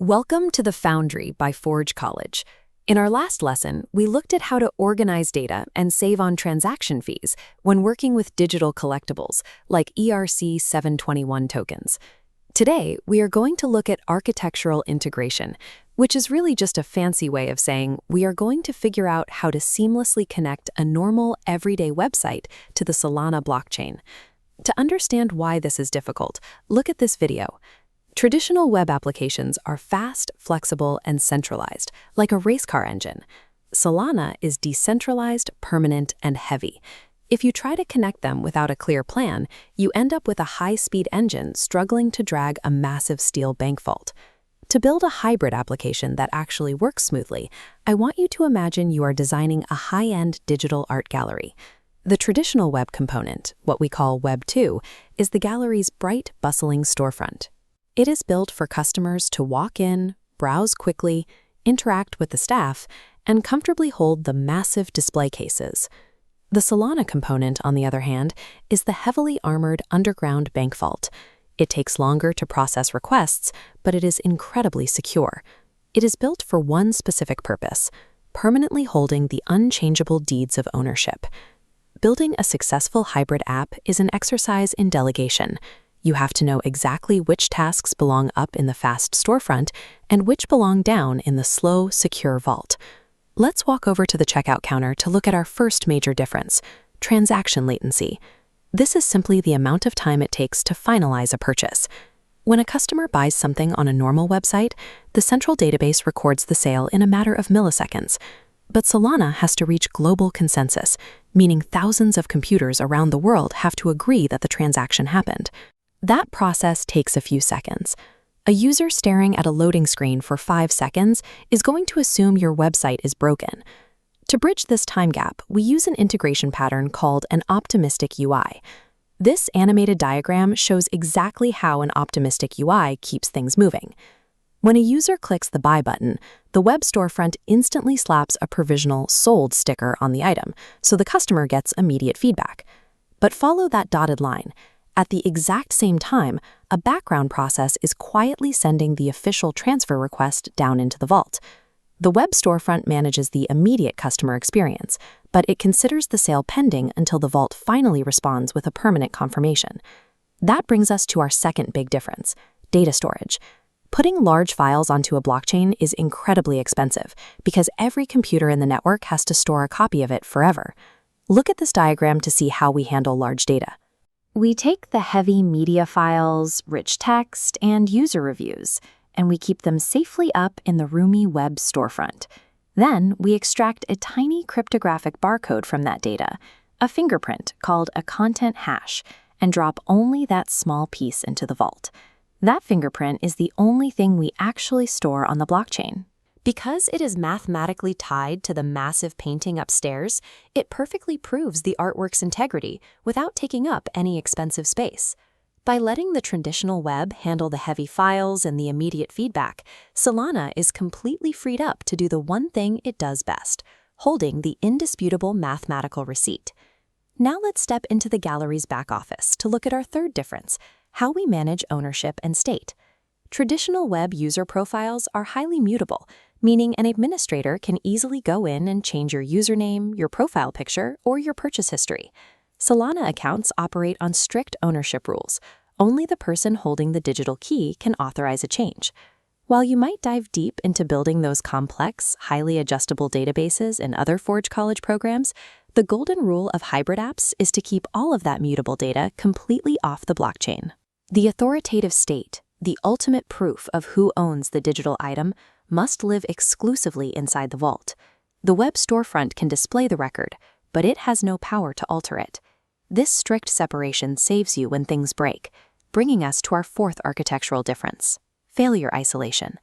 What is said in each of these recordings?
Welcome to the Foundry by Forge College. In our last lesson, we looked at how to organize data and save on transaction fees when working with digital collectibles like ERC-721 tokens. Today, we are going to look at architectural integration, which is really just a fancy way of saying we are going to figure out how to seamlessly connect a normal, everyday website to the Solana blockchain. To understand why this is difficult, look at this video. Traditional web applications are fast, flexible, and centralized, like a race car engine. Solana is decentralized, permanent, and heavy. If you try to connect them without a clear plan, you end up with a high-speed engine struggling to drag a massive steel bank vault. To build a hybrid application that actually works smoothly, I want you to imagine you are designing a high-end digital art gallery. The traditional web component, what we call Web2, is the gallery's bright, bustling storefront. It is built for customers to walk in, browse quickly, interact with the staff, and comfortably hold the massive display cases. The Solana component, on the other hand, is the heavily armored underground bank vault. It takes longer to process requests, but it is incredibly secure. It is built for one specific purpose: permanently holding the unchangeable deeds of ownership. Building a successful hybrid app is an exercise in delegation. You have to know exactly which tasks belong up in the fast storefront and which belong down in the slow, secure vault. Let's walk over to the checkout counter to look at our first major difference: transaction latency. This is simply the amount of time it takes to finalize a purchase. When a customer buys something on a normal website, the central database records the sale in a matter of milliseconds. But Solana has to reach global consensus, meaning thousands of computers around the world have to agree that the transaction happened. That process takes a few seconds. A user staring at a loading screen for 5 seconds is going to assume your website is broken. To bridge this time gap, we use an integration pattern called an optimistic UI. This animated diagram shows exactly how an optimistic UI keeps things moving. When a user clicks the Buy button, the web storefront instantly slaps a provisional Sold sticker on the item, so the customer gets immediate feedback. But follow that dotted line. At the exact same time, a background process is quietly sending the official transfer request down into the vault. The web storefront manages the immediate customer experience, but it considers the sale pending until the vault finally responds with a permanent confirmation. That brings us to our second big difference: data storage. Putting large files onto a blockchain is incredibly expensive because every computer in the network has to store a copy of it forever. Look at this diagram to see how we handle large data. We take the heavy media files, rich text, and user reviews, and we keep them safely up in the roomy web storefront. Then we extract a tiny cryptographic barcode from that data, a fingerprint called a content hash, and drop only that small piece into the vault. That fingerprint is the only thing we actually store on the blockchain. Because it is mathematically tied to the massive painting upstairs, it perfectly proves the artwork's integrity without taking up any expensive space. By letting the traditional web handle the heavy files and the immediate feedback, Solana is completely freed up to do the one thing it does best: holding the indisputable mathematical receipt. Now let's step into the gallery's back office to look at our third difference: how we manage ownership and state. Traditional web user profiles are highly mutable, meaning an administrator can easily go in and change your username, your profile picture, or your purchase history. Solana accounts operate on strict ownership rules. Only the person holding the digital key can authorize a change. While you might dive deep into building those complex, highly adjustable databases in other Forge College programs, the golden rule of hybrid apps is to keep all of that mutable data completely off the blockchain. The authoritative state, the ultimate proof of who owns the digital item, must live exclusively inside the vault. The web storefront can display the record, but it has no power to alter it. This strict separation saves you when things break, bringing us to our fourth architectural difference: failure isolation.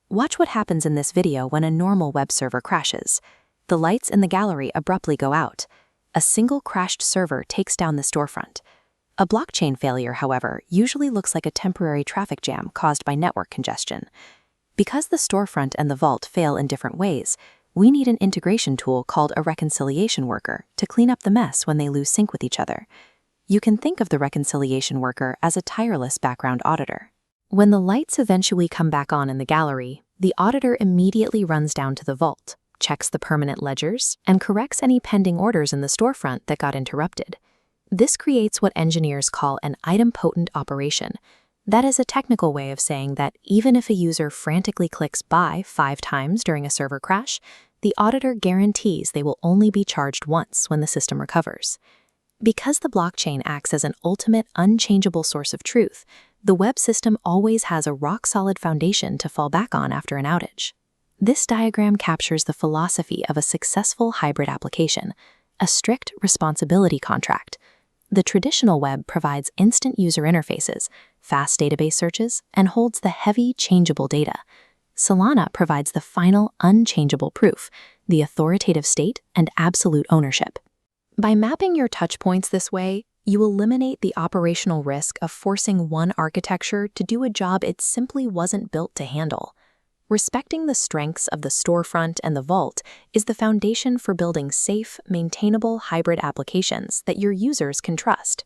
Watch what happens in this video when a normal web server crashes. The lights in the gallery abruptly go out. A single crashed server takes down the storefront. A blockchain failure, however, usually looks like a temporary traffic jam caused by network congestion. Because the storefront and the vault fail in different ways, we need an integration tool called a reconciliation worker to clean up the mess when they lose sync with each other. You can think of the reconciliation worker as a tireless background auditor. When the lights eventually come back on in the gallery, the auditor immediately runs down to the vault, checks the permanent ledgers, and corrects any pending orders in the storefront that got interrupted. This creates what engineers call an idempotent operation. That is a technical way of saying that even if a user frantically clicks buy 5 times during a server crash, the auditor guarantees they will only be charged once when the system recovers. Because the blockchain acts as an ultimate, unchangeable source of truth, the web system always has a rock-solid foundation to fall back on after an outage. This diagram captures the philosophy of a successful hybrid application, a strict responsibility contract. The traditional web provides instant user interfaces, fast database searches, and holds the heavy, changeable data. Solana provides the final, unchangeable proof, the authoritative state and absolute ownership. By mapping your touchpoints this way, you eliminate the operational risk of forcing one architecture to do a job it simply wasn't built to handle. Respecting the strengths of the storefront and the vault is the foundation for building safe, maintainable hybrid applications that your users can trust.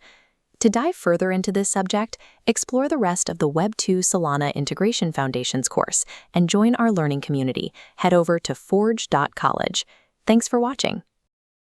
To dive further into this subject, explore the rest of the Web2 Solana Integration Foundations course and join our learning community. Head over to forge.college. Thanks for watching.